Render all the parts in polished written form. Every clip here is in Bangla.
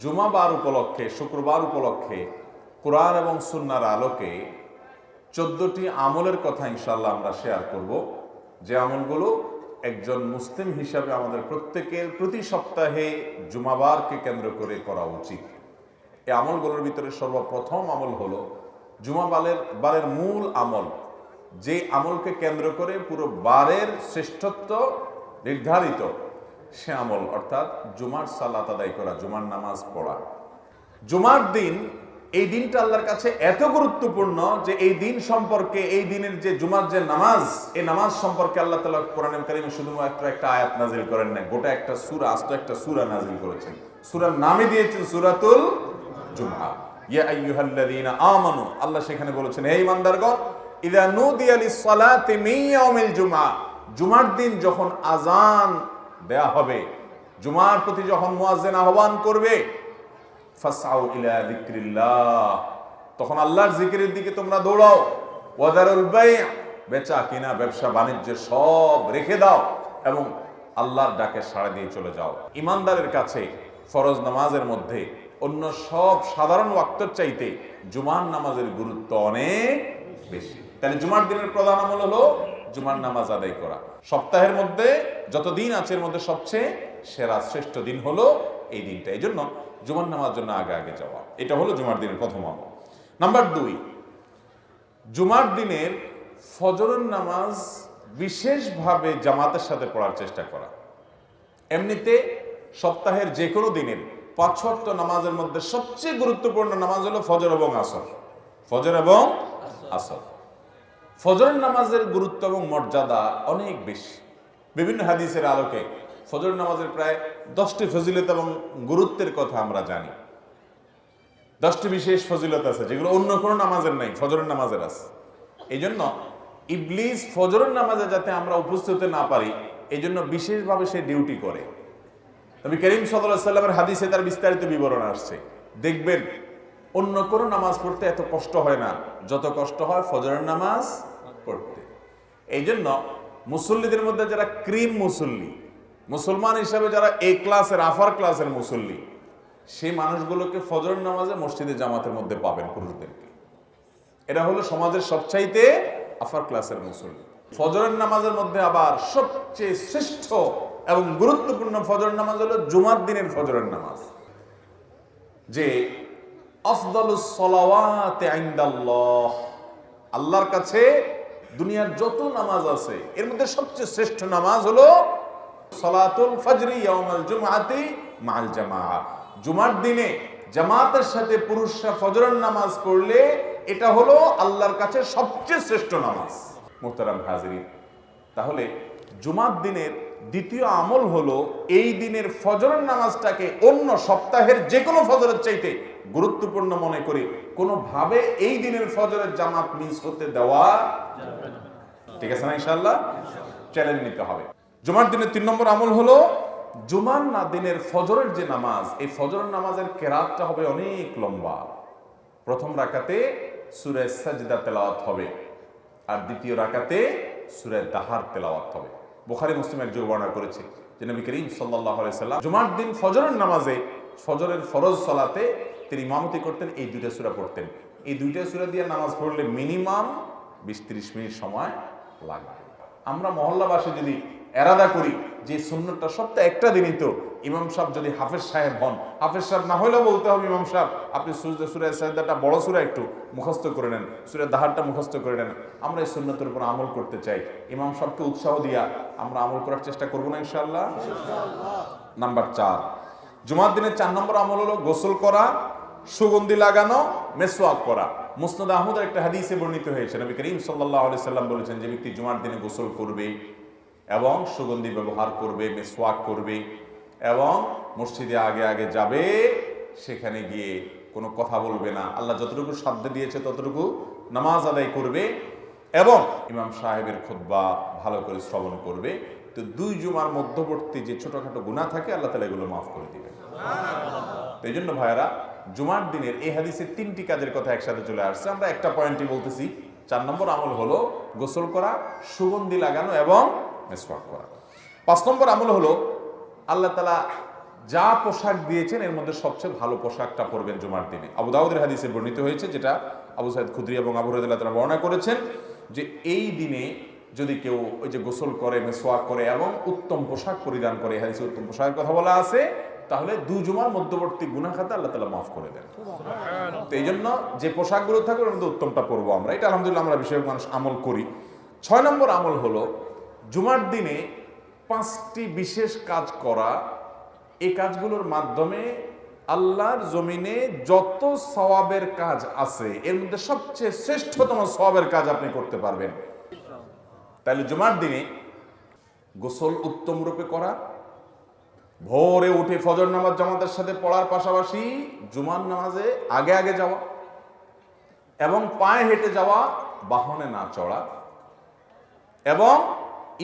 জুমাবার উপলক্ষে, শুক্রবার উপলক্ষে কোরআন এবং সুন্নাহর আলোকে 14টি আমলের কথা ইনশাআল্লাহ আমরা শেয়ার করব, যে আমলগুলো একজন মুসলিম হিসাবে আমাদের প্রত্যেকের প্রতি সপ্তাহে জুমাবারকে কেন্দ্র করে করা উচিত। এই আমলগুলোর ভিতরে সর্বপ্রথম আমল হলো জুমাবারের মূল আমল, যে আমলকে কেন্দ্র করে পুরো বারের শ্রেষ্ঠত্ব নির্ধারিত, সে আমল অর্থাৎ জুমার সালাত আদায় করা, জুমার নামাজ পড়া। জুমার দিন, এই দিনটা আল্লাহর কাছে এত গুরুত্বপূর্ণ যে এই দিন সম্পর্কে, এই দিনের যে জুমার যে নামাজ, এই নামাজ সম্পর্কে আল্লাহ তাআলা কোরআনে কারীমে শুধুমাত্র একটা আয়াত নাজিল করেন না, গোটা একটা সূরা, আস্ত একটা সূরা নাজিল করেছেন। সূরার নামই দিয়েছেন সূরাতুল জুমআ। ইয়া আইয়ুহাল্লাযীনা আমানু, আল্লাহ সেখানে বলেছেন, হে ঈমানদারগণ, ইযা নুদিয়া লিস-সালাতি মিন ইয়াউমিল জুমআ, জুমার দিন যখন আযান দেয়া হবে, জুমার প্রতি যখন মুয়াজ্জিন আহ্বান করবে, ফাসআউ ইলা যিকরিল্লাহ, তখন আল্লাহর জিকিরের দিকে তোমরা দৌড়াও। ওয়াদারুল বাই', বেচা কিনা, ব্যবসা বাণিজ্য সব রেখে দাও এবং আল্লাহর ডাকে সাড়া দিয়ে চলে যাও। ইমানদারের কাছে ফরজ নামাজের মধ্যে অন্য সব সাধারণ ওয়াক্তের চাইতে জুমার নামাজের গুরুত্ব অনেক বেশি। তাহলে জুমার দিনের প্রধান আমল হলো জুমার নামাজ আদায় করা। সপ্তাহের মধ্যে যত দিন আছে এর মধ্যে সবচেয়ে সেরা শ্রেষ্ঠ দিন হলো এই দিনটা। এই জন্য জুমার নামাজ জন্য আগে আগে যাওয়া, এটা হলো জুমার দিনের প্রথম আমল। নাম্বার 2, জুমার দিনের ফজরের নামাজ বিশেষভাবে জামাতের সাথে পড়ার চেষ্টা করা। এমনিতে সপ্তাহের যে কোনো দিনের 5 ওয়াক্ত নামাজের মধ্যে সবচেয়ে গুরুত্বপূর্ণ নামাজ হলো ফজর এবং আসর। ফজর এবং আসর। ফজরের নামাজের গুরুত্ব এবং মর্যাদা অনেক বেশি। বিভিন্ন হাদিসের আলোকে ফজর নামাজের প্রায় 10টি ফজিলত এবং গুরুত্বের কথা আমরা জানি। 10টি বিশেষ ফজিলত আছে যেগুলো অন্য কোনো নামাজের নাই, ফজরের নামাজের আছে। এই জন্য ইবলিস ফজরের নামাজে যাতে আমরা উপস্থিত হতে না পারি, এই জন্য বিশেষভাবে সে ডিউটি করে। নবী করিম সাল্লাল্লাহু আলাইহি ওয়াসাল্লামের হাদিসে তার বিস্তারিত বিবরণ আসছে। দেখবেন অন্য কোনো নামাজ পড়তে এত কষ্ট হয় না যত কষ্ট হয় ফজরের নামাজ পড়তে। এই জন্য মুসল্লিদের মধ্যে যারা ক্রিম মুসল্লি, মুসলমান হিসাবে যারা এ ক্লাসের, আফার ক্লাসের মুসল্লি, সেই মানুষগুলোকে ফজরের নামাজে মসজিদে জামাতের মধ্যে পাবেন, পুরুষদেরকে। এরা হলো সমাজের সবচাইতে আফার ক্লাসের মুসল্লি। ফজরের নামাজের মধ্যে আবার সবচেয়ে শ্রেষ্ঠ এবং গুরুত্বপূর্ণ ফজরের নামাজ হলো জুমার দিনের ফজরের নামাজ, যে আফদালুস সালাওয়াতি ইনদাল্লাহ, আল্লাহর কাছে দুনিয়ার যত নামাজ আছে এর মধ্যে সবচেয়ে শ্রেষ্ঠ নামাজ হলো সালাতুল ফজরি ইয়াউমাল জুমআতি মাআল জামাআ। জুমার দিনে জামাতের সাথে পুরুষরা ফজরের নামাজ পড়লে এটা হলো আল্লাহর কাছে সবচেয়ে শ্রেষ্ঠ নামাজ। মুহতারাম হাজিরিন, তাহলে জুমার দিনের দ্বিতীয় আমল হলো এই দিনের ফজরের নামাজটাকে অন্য সপ্তাহের যে কোনো ফজরের চাইতে গুরুত্বপূর্ণ মনে করে কোনোভাবে এই দিনের ফজরের জামাত মিস হতে দেওয়া যাবে না। ঠিক আছে না? ইনশাআল্লাহ চ্যালেঞ্জ নিতে হবে। জুমার দিনের 3 নম্বর আমল হলো জুমার দিনের ফজরের যে নামাজ, এই ফজরের নামাজের কেরাতটা হবে অনেক লম্বা। প্রথম রাকাতে সূরা সাজদা তেলাওয়াত হবে আর দ্বিতীয় রাকাতে সূরা দাহার তেলাওয়াত হবে। বুখারী মুসলিম এক বর্ণনা করেছে যে নবী করিম সাল্লাল্লাহু আলাইহি সাল্লাম জুমার দিন ফজরের নামাজে, ফজরের ফরজ সালাতে তিনি ইমামতি করতেন, এই 2টা সূরা পড়তেন। এই 2টা সূরা দিয়ে নামাজ পড়লে মিনিমাম 20-30 মিনিট সময় লাগবে। আমরা মহল্লাবাসী যদি এরাদা করি যে সুন্নতটা সপ্তাহে একটা দিনই তো, ইমাম সাহেব যদি হাফেজ সাহেব হন, হাফেজ সাহেব না হলেও বলতে হবে ইমাম সাহেব আপনি সূরা সাজদাটা বড় সূরা একটু মুখস্থ করে নেন, সূরা দাহারটা মুখস্থ করে নেন। আমরা এই সুন্নতের উপর আমল করতে চাই, ইমাম সাহেবকে উৎসাহ দিয়া আমরা আমল করার চেষ্টা করবো না ইনশাআল্লাহ। নাম্বার 4, জুমার দিনের 4 নম্বর আমল হলো গোসল করা, সুগন্ধি লাগানো, মেসওয়াক করা। মুসনাদ আহমদের একটা হাদিসে বর্ণিত হয়েছে, নবী করিম সাল্লাল্লাহু আলাইহি সাল্লাম বলেছেন, যে ব্যক্তি জুমার দিনে গোসল করবে এবং সুগন্ধি ব্যবহার করবে, মেসওয়াক করবে এবং মসজিদে আগে আগে যাবে, সেখানে গিয়ে কোনো কথা বলবে না, আল্লাহ যতটুকু সাধ্য দিয়েছে ততটুকু নামাজ আদায় করবে এবং ইমাম সাহেবের খুতবা ভালো করে শ্রবণ করবে, তো 2 জুমার মধ্যবর্তী যে ছোটখাটো গুনাহ থাকে আল্লাহ তাআলা এগুলো মাফ করে দিবেন। এই জন্য ভাইয়ারা, জুমার দিনের এই হাদিসে 3টি কাজের কথা একসাথে চলে আসছে। আমরা একটা পয়েন্টই বলতেছি। 4 নম্বর আমল হলো গোসল করা, সুগন্ধি লাগানো এবং মেসওয়াক করা। 5 নম্বর আমল হলো আল্লাহ তাআলা যা পোশাক দিয়েছেন এর মধ্যে সবচেয়ে ভালো পোশাকটা পরবেন জুমার দিনে। আবু দাউদের হাদিসে বর্ণিত হয়েছে, যেটা আবু সাঈদ খুদরি এবং আবু হুরায়রা রাদিয়াল্লাহু আনহু বর্ণনা করেছেন, যে এই দিনে যদি কেউ ওই যে গোসল করে, মেসওয়াক করে এবং উত্তম পোশাক পরিধান করে, হাদিসে উত্তম পোশাকের কথা বলা আছে, তাহলে দুই জুমার মধ্যবর্তী গুনাহ খাতা আল্লাহ তাআলা মাফ করে দেন। তো এই জন্য যে পোশাকগুলো থাকবে ওর মধ্যে উত্তমটা পরবো আমরা। এটা আলহামদুলিল্লাহ আমরা বেশিরভাগ মানুষ আমল করি। 6 নম্বর আমল হলো জুমার দিনে 5টি বিশেষ কাজ করা। এই কাজগুলোর মাধ্যমে আল্লাহর জমিনে যত সওয়াবের কাজ আছে এর মধ্যে সবচেয়ে শ্রেষ্ঠতম সওয়াবের কাজ আপনি করতে পারবেন। তাহলে জুমার দিনে গোসল উত্তম রূপে করা, ভোরে উঠে ফজর নামাজ জামাতের সাথে পড়ার পাশাপাশি জুমার নামাজে আগে আগে যাওয়া এবং পায়ে হেঁটে যাওয়া, বাহনে না চড়া, এবং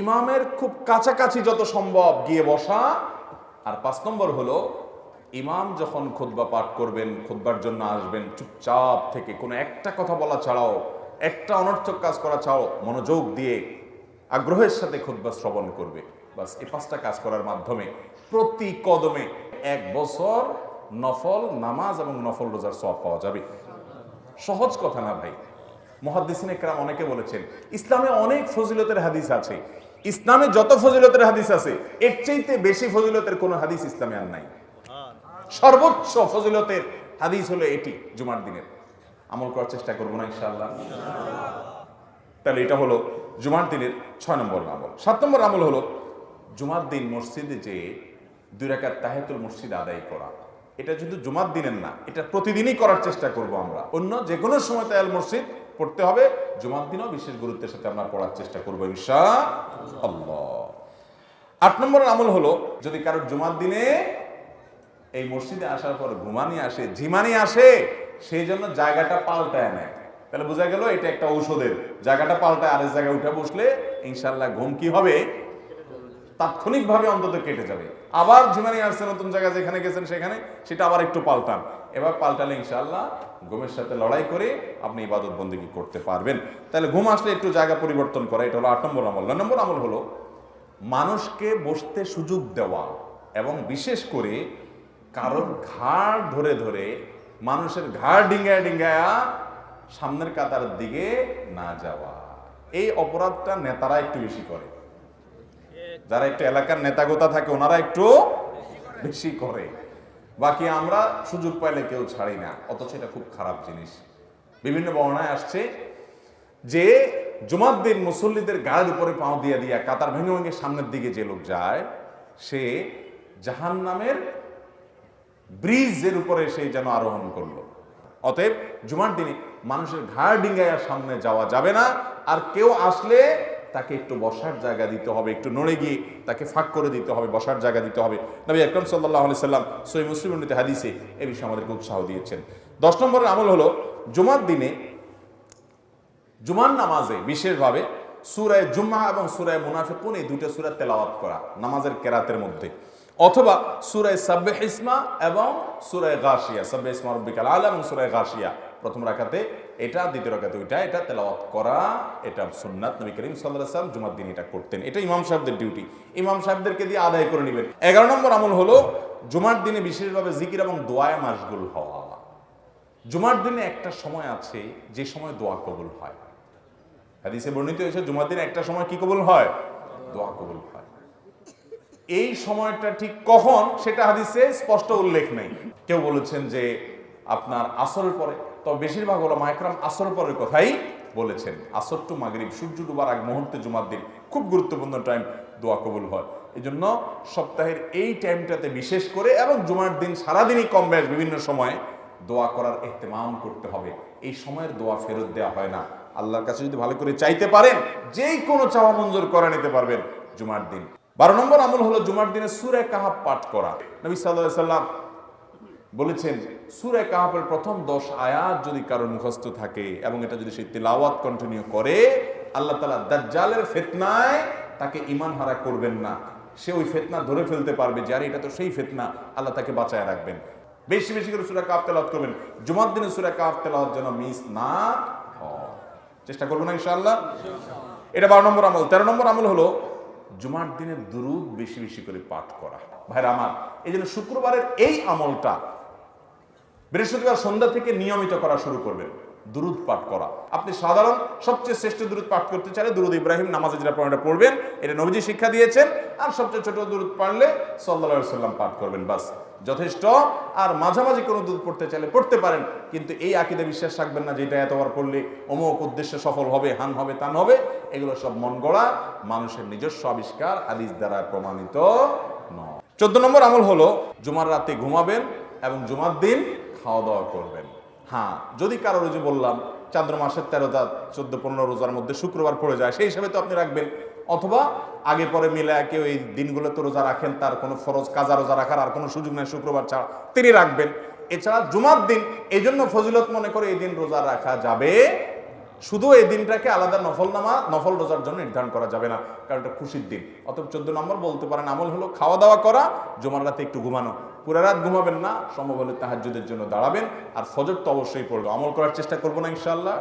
ইমামের খুব কাছাকাছি যত সম্ভব গিয়ে বসা। আর 5 নম্বর হলো ইমাম যখন খুতবা পাঠ করবেন, খুতবার জন্য আসবেন, চুপচাপ থেকে কোনো একটা কথা বলা ছাড়াও, একটা অনর্থক কাজ করা ছাড়াও মনোযোগ দিয়ে আগ্রহের সাথে খুতবা শ্রবণ করবে। বাস এই 5টা কাজ করার মাধ্যমে প্রতি কদমে 1 বছর নফল নামাজ এবং নফল রোজার সওয়াব পাওয়া যাবে। সহজ কথা না ভাই। মুহাদ্দিসিনে কেরাম অনেকে বলেছেন ইসলামে অনেক ফজিলতের হাদিস আছে, ইসলামে যত ফজিলতের হাদিস আছে এর চাইতে বেশি ফজিলতের কোন হাদিস ইসলামে আর নাই। সর্বোচ্চ ফজিলতের হাদিস হলো এটি জুমার দিনের। আমল করার চেষ্টা করবো না ইনশাআল্লাহ? তাহলে এটা হলো জুমার দিনের 6 নম্বর আমল। 7 নম্বর আমল হলো জুমার দিন মসজিদে যে 2 রাকাত তাহিয়াতুল মসজিদ আদায় করা। এটা শুধু জুমার দিনের না, এটা প্রতিদিনই করার চেষ্টা করব আমরা। অন্য যে কোনো সময় তাহিয়াতুল মসজিদ পড়তে হবে, জুমার দিনও বিশেষ গুরুত্বের সাথে আমরা পড়ার চেষ্টা করবো ইনশাআল্লাহ। 8 নম্বর আমল হলো যদি কারোর জুমার দিনে এই মসজিদে আসার পর ঘুমানি আসে, ঝিমানি আসে, সেই জন্য জায়গাটা পাল্টায় নেয়, তাহলে বোঝা গেল এটা একটা ঔষধের। জায়গাটা পাল্টায় আরেক জায়গায় উঠে বসলে ইনশাআল্লাহ ঘুম কি হবে, তাৎক্ষণিকভাবে অন্তত কেটে যাবে। আবার ঝিমানি আসছে নতুন জায়গা, যেখানে গেছেন সেখানে, সেটা আবার একটু পাল্টান। এবার পাল্টালে ইনশাআল্লাহ ঘুমের সাথে লড়াই করে আপনি ইবাদত বন্দেগী করতে পারবেন। তাহলে ঘুম আসলে একটু জায়গা পরিবর্তন করা, এটা হলো 8 নম্বর আমল। 9 নম্বর আমল হলো মানুষকে বসতে সুযোগ দেওয়া এবং বিশেষ করে কারোর ঘাড় ধরে ধরে মানুষের ঘাড় ডিঙ্গায়া ডিঙ্গায়া সামনের কাতারের দিকে না যাওয়া। এই অপরাধটা নেতারা একটু বেশি করে, যারা একটু এলাকার নেতাগোতা থাকে ওনারা একটু বেশি করে, বাকি আমরা সুযোগ পাইলে কেউ ছাড়ি না, অথচ এটা খুব খারাপ জিনিস। বিভিন্ন বর্ণনায় আসছে যে জুমার দিন মুসল্লিদের গায়ের উপরে পাও দিয়ে দিয়া কাতার ভেঙে ভেঙে সামনের দিকে যে লোক যায় সে জাহান্নামের ব্রিজের উপরে সেই যেন আরোহণ করলো। অতএব জুমার দিনে মানুষের ঘাড় ডিঙ্গায়া সামনে যাওয়া যাবে না। আর কেউ আসলে তাকে একটু বসার জায়গা দিতে হবে, একটু নড়ে গিয়ে তাকে ফাঁক করে দিতে হবে, বসার জায়গা দিতে হবে। নবী আকরাম সাল্লাল্লাহু আলাইহি সাল্লাম সহিহ মুসলিম উল্লেখিত হাদিসে এই বিষয়ে আমাদেরকে উৎসাহ দিয়েছেন। 10 নম্বরের আমল হলো জুমার দিনে জুমার নামাজে বিশেষভাবে সূরা জুমআ এবং সূরা মুনাফিকুন এই দুটো সূরা তেলাওয়াত করা নামাজের কেরাতের মধ্যে, অথবা সূরা সাব্বিহ ইসমা এবং সূরা গাশিয়া, সাব্বিহ ইসমা রাব্বিকাল আলা এবং সূরা গাশিয়া প্রথম রাকাতে এটা, দ্বিতীয় রাকাতে ওইটা, এটা তেলাওয়াত করা, এটা সুন্নাত। নবী করিম সাল্লাল্লাহু আলাইহি ওয়াসাল্লাম জুমার দিন এটা করতেন। এটা ইমাম সাহেবদের ডিউটি, ইমাম সাহেবদেরকে দিয়ে আদায় করে নেবেন। 11 নম্বর আমল হলো জুমার দিনে বিশেষভাবে জিকির এবং দোয়ায় মাশগুল হওয়া। জুমার দিনে একটা সময় আছে যে সময় দোয়া কবুল হয়। হাদিসে বর্ণিত হয়েছে জুমার দিনে একটা সময় কি কবুল হয়, দোয়া কবুল হয়। এই সময়টা ঠিক কখন সেটা হাদিসে স্পষ্ট উল্লেখ নেই। কেউ বলেছেন যে আপনার আসরের পরে, তবে বেশিরভাগ ওলামা ইকরাম আসরের পরের কথাই বলেছেন। আসর টু মাগরিব, সূর্য ডুবার আগ মুহূর্তে জুমার দিন খুব গুরুত্বপূর্ণ টাইম, দোয়া কবুল হয়। এই জন্য সপ্তাহের এই টাইমটাতে বিশেষ করে এবং জুমার দিন সারাদিনই কম বেশ বিভিন্ন সময়ে দোয়া করার ইহতিমাম করতে হবে। এই সময়ের দোয়া ফেরত দেওয়া হয় না। আল্লাহর কাছে যদি ভালো করে চাইতে পারেন যেই কোনো চাওয়া মঞ্জুর করে নিতে পারবেন জুমার দিন। 12 নম্বর আমল হলো জুমার দিনে সূরা কাহাফ পাঠ করা। নবী সাল্লাল্লাহু আলাইহি সাল্লাম বলেছেন সূরা কাহাফের প্রথম 10 আয়াত যদি কারোর মুখস্থ থাকে এবং এটা যদি সে তিলাওয়াত কন্টিনিউ করে, আল্লাহ তাআলা দাজ্জালের ফিতনায় তাকে ঈমান হারা করবেন না। সে ওই ফিতনা ধরে ফেলতে পারবে যে আরে এটা তো সেই ফিতনা, আল্লাহ তাকে বাঁচায় রাখবেন। বেশি বেশি করে সূরা কাহাফ তেলাওয়াত করবেন। জুমার দিনে সূরা কাহাফ তেলাওয়াত যেন মিস না হয়, চেষ্টা করবেন ইনশাআল্লাহ। এটা 12 নম্বর আমল। 13 নম্বর আমল হলো জুমার দিনে দুরুদ বেশি বেশি করে পাঠ করা। ভাইরা আমার, এই জন্য শুক্রবারের এই আমলটা বৃহস্পতিবার সন্ধ্যা থেকে নিয়মিত করা শুরু করবেন, দুরুদ পাঠ করা। আপনি সাধারণ সবচেয়ে শ্রেষ্ঠ দুরুদ পাঠ করতে চাইলে দুরুদ ইব্রাহিম নামাজে যেটা পড়বেন, এটা নবীজি শিক্ষা দিয়েছেন। আর সবচেয়ে ছোট দুরুদ পারলে সাল্লাল্লাহু আলাইহি সাল্লাম পাঠ করবেন, বাস যথেষ্ট। আর মাঝামাঝি কোনো দুরুদ পড়তে চাইলে পড়তে পারেন, কিন্তু এই আকীদা বিশ্বাস রাখবেন না যে এটা এতবার পড়লে অমুক উদ্দেশ্যে সফল হবে, হান হবে, তান হবে। এগুলো সব মন গড়া, মানুষের নিজস্ব আবিষ্কার, হাদিস দ্বারা প্রমাণিত নয়। 14 নম্বর আমল হলো জুমার রাতে ঘুমাবেন এবং জুমার দিন খাওয়া দাওয়া করবেন। হ্যাঁ, যদি কারোর যে বললাম চান্দ্র মাসের 13টা 14-15 রোজার মধ্যে শুক্রবার পড়ে যায়, সেই হিসাবে তো আপনি রাখবেন। অথবা আগে পরে মিলে কেউ এই দিনগুলোতে রোজা রাখেন, তার কোনো ফরজ কাজা রোজা রাখার আর কোনো সুযোগ নেই শুক্রবার ছাড়া, তিনি রাখবেন। এছাড়া জুমার দিন এই জন্য ফজিলত মনে করে এই দিন রোজা রাখা যাবে, শুধু এই দিনটাকে আলাদা নফল রোজার জন্য নির্ধারণ করা যাবে না, কারণ এটা খুশির দিন। অতএব 14 নম্বর বলতে পারেন আমল হলো খাওয়া দাওয়া করা, জুমার রাতে একটু ঘুমানো। পুরো রাত ঘুমাবেন না, সম্ভব হলে তাহাজ্জুদের জন্য দাঁড়াবেন, আর ফজর তো অবশ্যই পড়বো। আমল করার চেষ্টা করবো না ইনশাআল্লাহ।